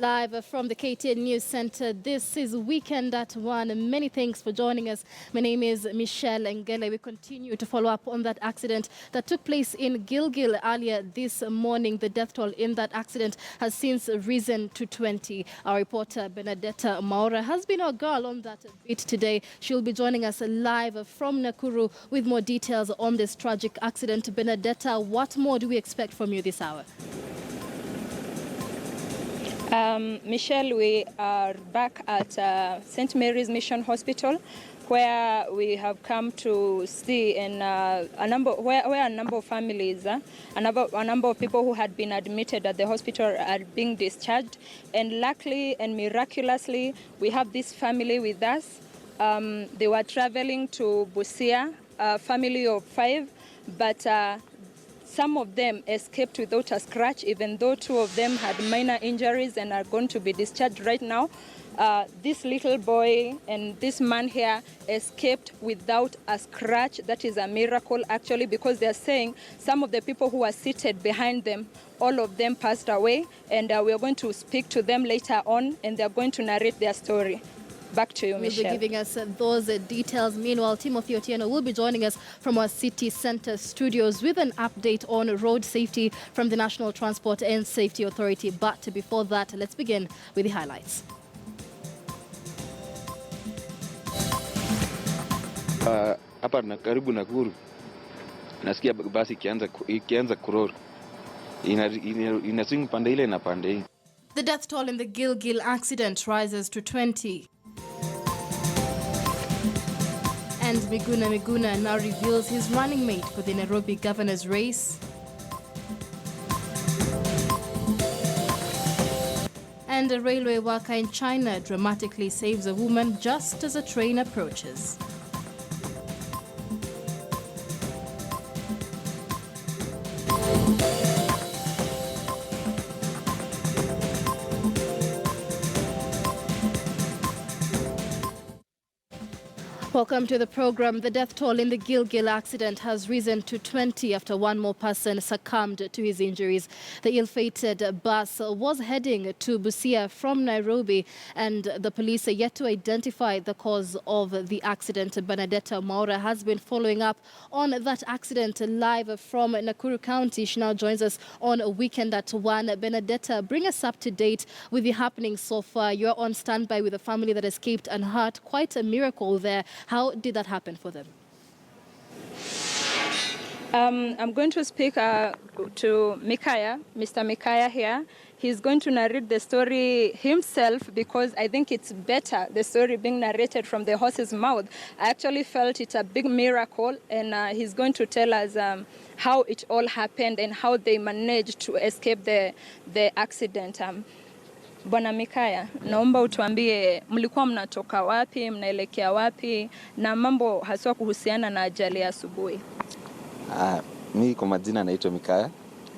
Live from the KTN News Center. This is Weekend at 1. Many thanks for joining us. My name is Michelle Ngele. We continue to follow up on that accident that took place in Gilgil earlier this morning. The death toll in that accident has since risen to 20. Our reporter Benedetta Maura has been our girl on that beat today. She'll be joining us live from Nakuru with more details on this tragic accident. Benedetta, what more do we expect from you this hour? Michelle, we are back at St. Mary's Mission Hospital, where we have come to see where a number of families, a number of people who had been admitted at the hospital are being discharged. And luckily and miraculously, we have this family with us. They were traveling to Busia, a family of 5, but some of them escaped without a scratch, even though 2 of them had minor injuries and are going to be discharged right now. This little boy and this man here escaped without a scratch. That is a miracle, actually, because they are saying some of the people who were seated behind them, all of them passed away, and we are going to speak to them later on, and they are going to narrate their story. Back to you, Michelle. Will be giving us those details. Meanwhile, Timothy Otieno will be joining us from our city center studios with an update on road safety from the National Transport and Safety Authority. But before that, let's begin with the highlights. Hapa na karibu Nakuru nasikia basi ikianza kurori inaswing pande ile na pande hii. The death toll in the Gilgil accident rises to 20. And Miguna now reveals his running mate for the Nairobi governor's race. And a railway worker in China dramatically saves a woman just as a train approaches. Welcome to the program. The death toll in the Gilgil accident has risen to 20 after one more person succumbed to his injuries. The ill-fated bus was heading to Busia from Nairobi, and the police are yet to identify the cause of the accident. Benedetta Maura has been following up on that accident live from Nakuru County. She now joins us on Weekend at 1. Benedetta, bring us up to date with the happenings so far. You're on standby with a family that escaped unhurt. Quite a miracle there. How did that happen for them? I'm going to speak to Mr. Mikaya here. He's going to narrate the story himself because I think it's better, the story being narrated from the horse's mouth. I actually felt it's a big miracle, and he's going to tell us how it all happened and how they managed to escape the accident. Bwana Mikaya, naomba utuambie mlikuwa mnatoka wapi, mnaelekea wapi na mambo haswa kuhusiana na ajali ya asubuhi. Mimi kwa majina naitwa Mikaya.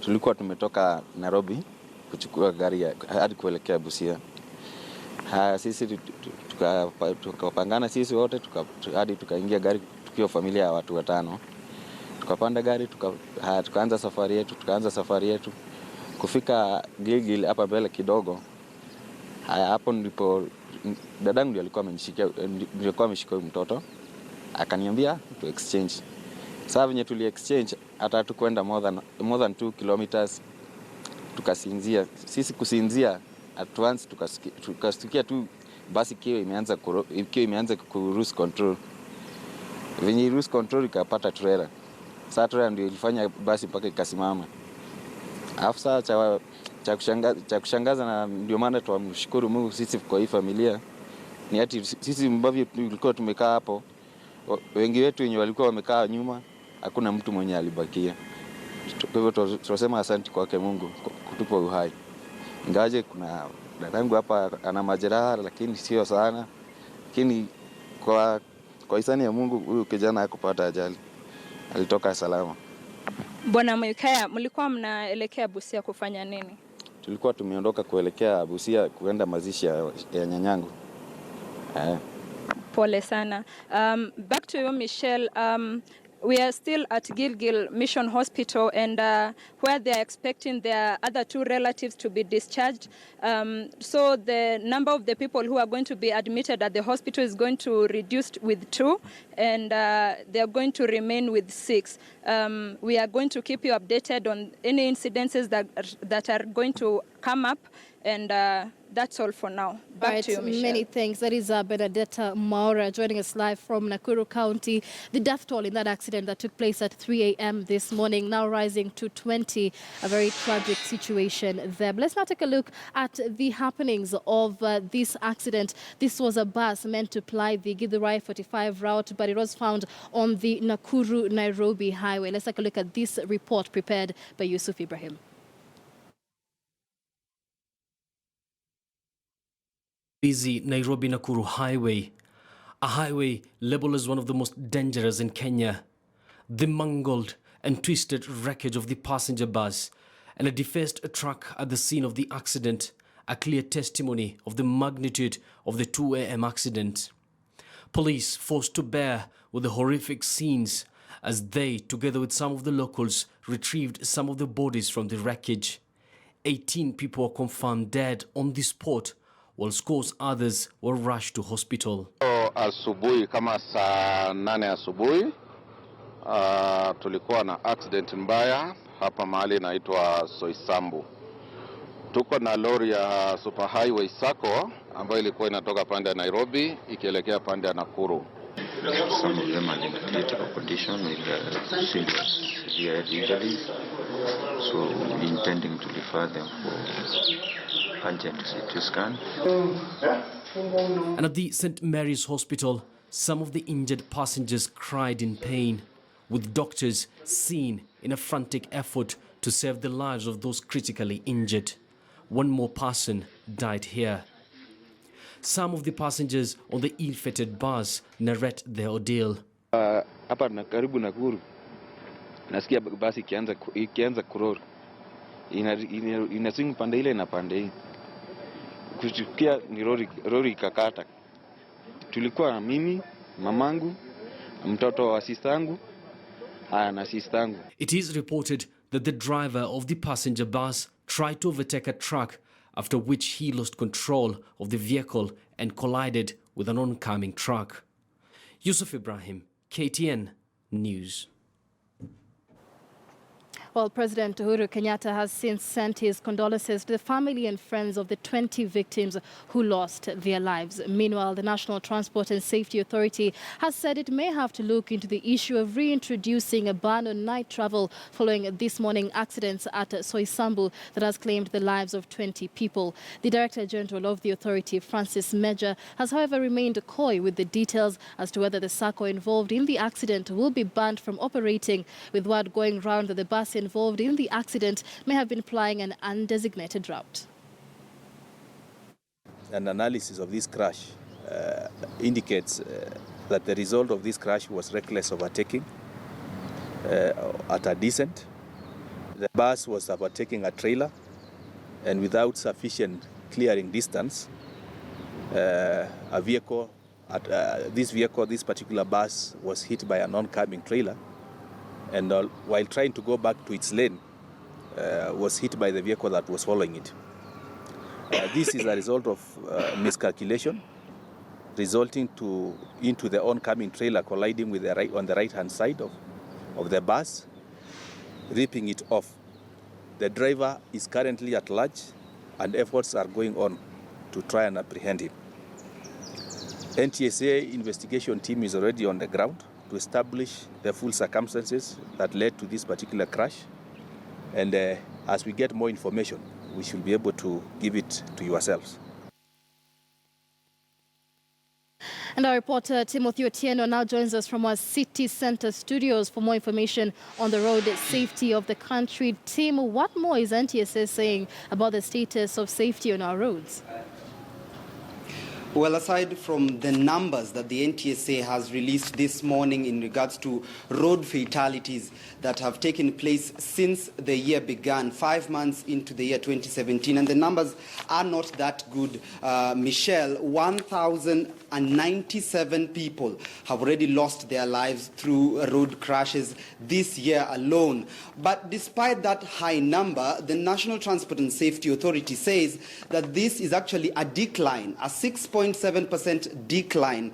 Tulikuwa tumetoka Nairobi kuchukua gari hadi kuelekea Busia. Sisi tukapangana sisi wote hadi tukaingia gari tukiwa familia ya watu 5. Tukapanda gari tukaanza safari yetu. Kufika Gilgil hapa mbele kidogo. Hapo ndipo dadangu ndiye alikuwa ameshika mtoto, akaniambia to exchange. Sasa venye tuli exchange hata tukwenda more than 2 kilometers, tukasinzia. Sisi kusinzia at once tukasikia tu basi ikiwa imeanza ku lose control. Venye lose control ikapata trailer. Sasa trailer ndio ilifanya basi mpaka ikasimama. Afisa cha kushangaza na ndio maana tunamshukuru Mungu sisi kwa hii familia ni ati sisi ambavyo tulikuwa tumekaa hapo, wengi wetu wenye walikuwa wamekaa nyuma, hakuna mtu mwenye alibakia. Kwa hivyo tunasema asante kwake Mungu kutupa uhai. Ingawaje kuna dadangu hapa ana majeraha lakini sio sana, lakini kwa hisani ya Mungu huyu kijana hakupata ajali, alitoka salama. Bwana Mikaya, mlikuwa mnaelekea Busia kufanya nini? Tulikuwa tumeondoka kuelekea Busia kuenda mazishi ya nyanyangu. Pole sana. Back to you, Michelle. We are still at Gilgil Mission Hospital, and where they are expecting their other two relatives to be discharged. So the number of the people who are going to be admitted at the hospital is going to reduce with 2, and they are going to remain with 6. We are going to keep you updated on any incidences that are going to come up, and that's all for now. Back to you, Michelle. Many thanks. That is Benedetta Maura joining us live from Nakuru County. The death toll in that accident that took place at 3 a.m. this morning, now rising to 20. A very tragic situation there. But let's now take a look at the happenings of this accident. This was a bus meant to ply the Githurai 45 route, but it was found on the Nakuru-Nairobi highway. Let's take a look at this report prepared by Yusuf Ibrahim. Busy Nairobi-Nakuru highway, a highway labeled as one of the most dangerous in Kenya. The mangled and twisted wreckage of the passenger bus and a defaced truck at the scene of the accident, a clear testimony of the magnitude of the 2 a.m. accident. Police forced to bear with the horrific scenes as they, together with some of the locals, retrieved some of the bodies from the wreckage. 18 people were confirmed dead on the spot, while scores others were rushed to hospital. Asubuhi kama saa 8 asubuhi tulikuwa na accident mbaya hapa mahali inaitwa Soisambu. Tuko na lori ya Super Highway Sacco ambayo ilikuwa inatoka pande ya Nairobi ikielekea pande ya Nakuru. Some of them are in critical condition with serious severe injuries, so we're intending to refer them for urgent CT scan. And at the St. Mary's Hospital, some of the injured passengers cried in pain, with doctors seen in a frantic effort to save the lives of those critically injured. One more person died here. Some of the passengers on the ill-fated bus narrate their ordeal. Hapa na karibu Nakuru, nasikia basi ikianza kurori, inaswing pande ile na pande hii. Kuchukia ni lori ikakata. Tulikuwa mimi, mamangu, mtoto wa sistangu, na sistangu. It is reported that the driver of the passenger bus tried to overtake a truck, after which he lost control of the vehicle and collided with an oncoming truck. Yusuf Ibrahim, KTN News. Well, President Uhuru Kenyatta has since sent his condolences to the family and friends of the 20 victims who lost their lives. Meanwhile, the National Transport and Safety Authority has said it may have to look into the issue of reintroducing a ban on night travel following this morning accidents at Soisambu that has claimed the lives of 20 people. The Director General of the authority, Francis Major, has however remained coy with the details as to whether the SACCO involved in the accident will be banned from operating, with word going round that the bus involved in the accident may have been plying an undesignated route. An analysis of this crash indicates that the result of this crash was reckless overtaking at a descent. The bus was overtaking a trailer, and without sufficient clearing distance, this particular bus was hit by an oncoming trailer, and while trying to go back to its lane, was hit by the vehicle that was following it. This is a result of miscalculation, resulting into the oncoming trailer colliding with on the right-hand side of the bus, ripping it off. The driver is currently at large, and efforts are going on to try and apprehend him. NTSA investigation team is already on the ground to establish the full circumstances that led to this particular crash. And as we get more information, we should be able to give it to yourselves. And our reporter Timothy Otieno now joins us from our city centre studios for more information on the road safety of the country. Tim, what more is NTSA saying about the status of safety on our roads? Well, aside from the numbers that the NTSA has released this morning in regards to road fatalities that have taken place since the year began, 5 months into the year 2017, and the numbers are not that good, Michelle, 1,097 people have already lost their lives through road crashes this year alone. But despite that high number, the National Transport and Safety Authority says that this is actually a decline, a 6.7% decline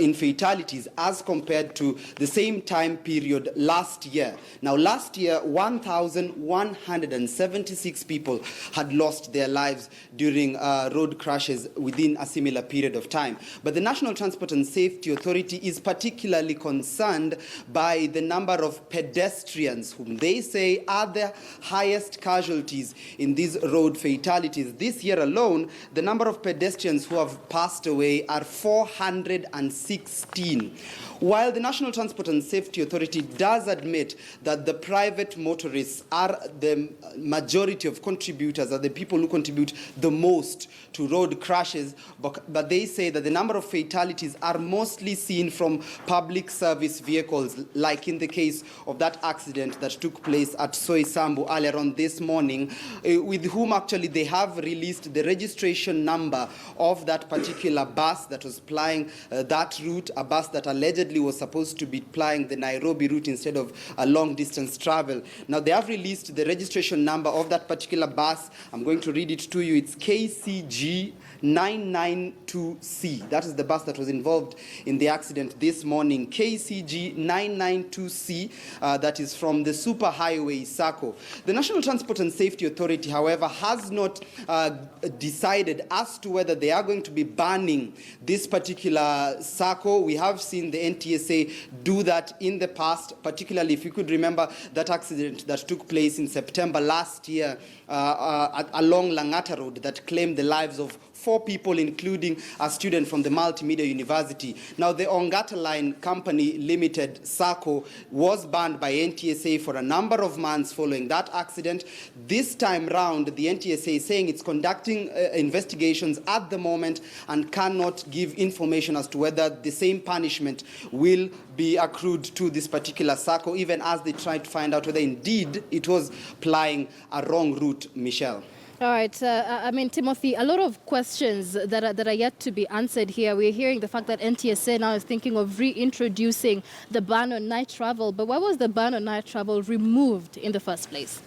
in fatalities as compared to the same time period last year. Now, last year, 1,176 people had lost their lives during road crashes within a similar period of time. But the National Transport and Safety Authority is particularly concerned by the number of pedestrians whom they say are the highest casualties in these road fatalities. This year alone, the number of pedestrians who have passed away are 416. While the National Transport and Safety Authority does admit that the private motorists are the majority of contributors, are the people who contribute the most to road crashes, but they say that the number of fatalities are mostly seen from public service vehicles, like in the case of that accident that took place at Soisambu earlier on this morning, with whom actually they have released the registration number of that particular bus that was plying that route, a bus that allegedly was supposed to be plying the Nairobi route instead of a long-distance travel. Now, they have released the registration number of that particular bus. I'm going to read it to you. It's KCG 992C. That is the bus that was involved in the accident this morning. KCG 992C, that is from the Superhighway Sacco. The National Transport and Safety Authority, however, has not decided as to whether they are going to be banning this particular Sacco. We have seen the NTSA do that in the past, particularly if you could remember that accident that took place in September last year along Langata Road that claimed the lives of 4 people, including a student from the Multimedia University. Now, the Ongata Line Company Limited SACCO was banned by NTSA for a number of months following that accident. This time round, the NTSA is saying it's conducting investigations at the moment and cannot give information as to whether the same punishment will be accrued to this particular SACCO, even as they try to find out whether indeed it was plying a wrong route, Michelle. All right. Timothy, a lot of questions that are yet to be answered here. We're hearing the fact that NTSA now is thinking of reintroducing the ban on night travel. But why was the ban on night travel removed in the first place?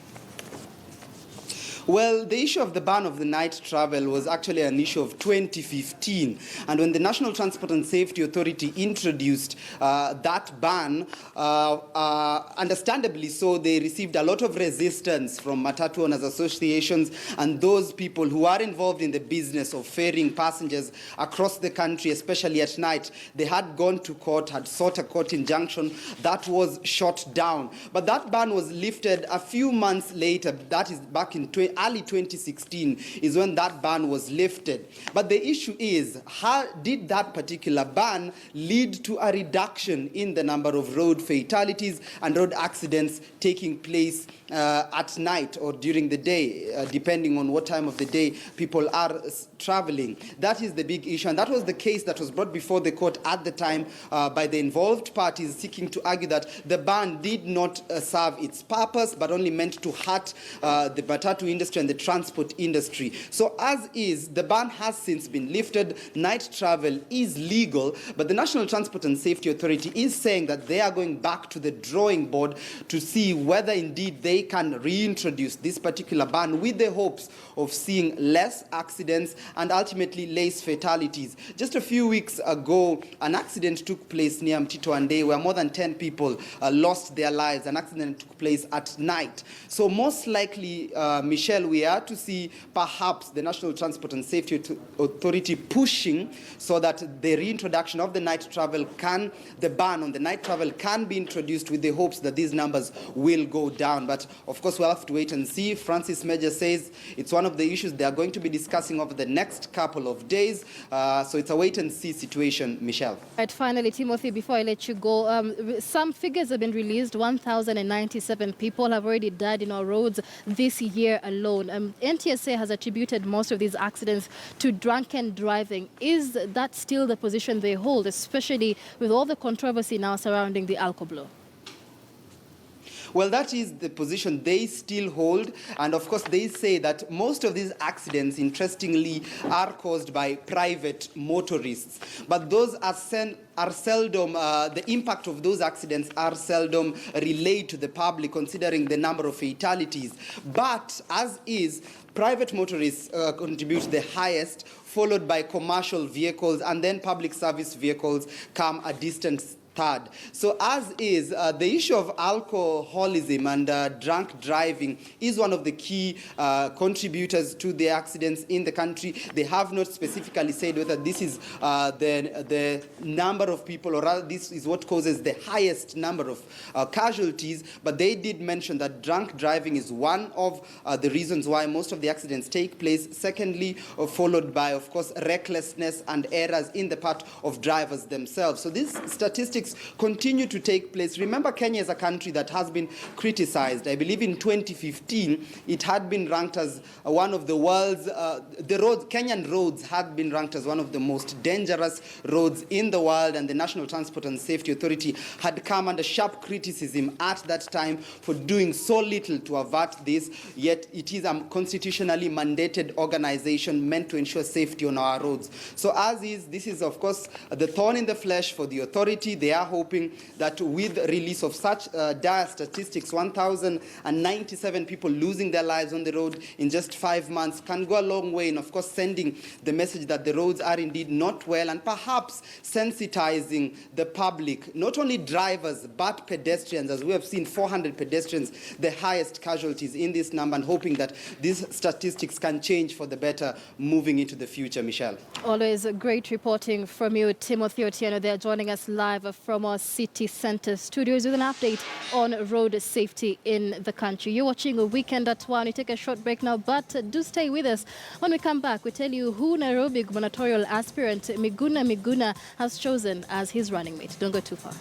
Well, the issue of the ban of the night travel was actually an issue of 2015. And when the National Transport and Safety Authority introduced that ban, understandably so, they received a lot of resistance from Matatu Owners Associations and those people who are involved in the business of ferrying passengers across the country, especially at night. They had gone to court, had sought a court injunction that was shot down. But that ban was lifted a few months later. That is back in early 2016 is when that ban was lifted. But the issue is, how did that particular ban lead to a reduction in the number of road fatalities and road accidents taking place at night or during the day, depending on what time of the day people are traveling? That is the big issue, and that was the case that was brought before the court at the time by the involved parties, seeking to argue that the ban did not serve its purpose, but only meant to hurt the Matatu industry and the transport industry. So as is, the ban has since been lifted. Night travel is legal, but the National Transport and Safety Authority is saying that they are going back to the drawing board to see whether indeed they can reintroduce this particular ban with the hopes of seeing less accidents and ultimately less fatalities. Just a few weeks ago, an accident took place near Mtito Ande where more than 10 people lost their lives. An accident took place at night. So most likely, Michelle, we are to see perhaps the National Transport and Safety Authority pushing so that the reintroduction of the night travel the ban on the night travel can be introduced with the hopes that these numbers will go down. But of course, we'll have to wait and see. Francis Major says it's one of the issues they are going to be discussing over the next next couple of days. So it's a wait-and-see situation, Michelle. Right, finally, Timothy, before I let you go, some figures have been released. 1,097 people have already died in our roads this year alone. NTSA has attributed most of these accidents to drunken driving. Is that still the position they hold, especially with all the controversy now surrounding the alcohol blow? Well, that is the position they still hold. And of course, they say that most of these accidents, interestingly, are caused by private motorists. But those are seldom, the impact of those accidents are seldom relayed to the public, considering the number of fatalities. But as is, private motorists contribute the highest, followed by commercial vehicles, and then public service vehicles come a distant third. So as is, the issue of alcoholism and drunk driving is one of the key contributors to the accidents in the country. They have not specifically said whether this is the number of people, or rather this is what causes the highest number of casualties, but they did mention that drunk driving is one of the reasons why most of the accidents take place. Secondly, followed by, of course, recklessness and errors in the part of drivers themselves. So these statistics continue to take place. Remember, Kenya is a country that has been criticized. I believe in 2015, it had been ranked as one of the world's, Kenyan roads had been ranked as one of the most dangerous roads in the world, and the National Transport and Safety Authority had come under sharp criticism at that time for doing so little to avert this, yet it is a constitutionally mandated organization meant to ensure safety on our roads. So as is, this is, of course, the thorn in the flesh for the authority. They are hoping that with release of such dire statistics, 1,097 people losing their lives on the road in just 5 months can go a long way in, of course, sending the message that the roads are indeed not well, and perhaps sensitizing the public, not only drivers, but pedestrians, as we have seen 400 pedestrians, the highest casualties in this number, and hoping that these statistics can change for the better moving into the future, Michelle. Always great reporting from you, Timothy Otieno. They're joining us live from our city center studios with an update on road safety in the country. You're watching a Weekend at 1. We take a short break now, but do stay with us. When we come back, we tell you who Nairobi gubernatorial aspirant Miguna has chosen as his running mate. Don't go too far.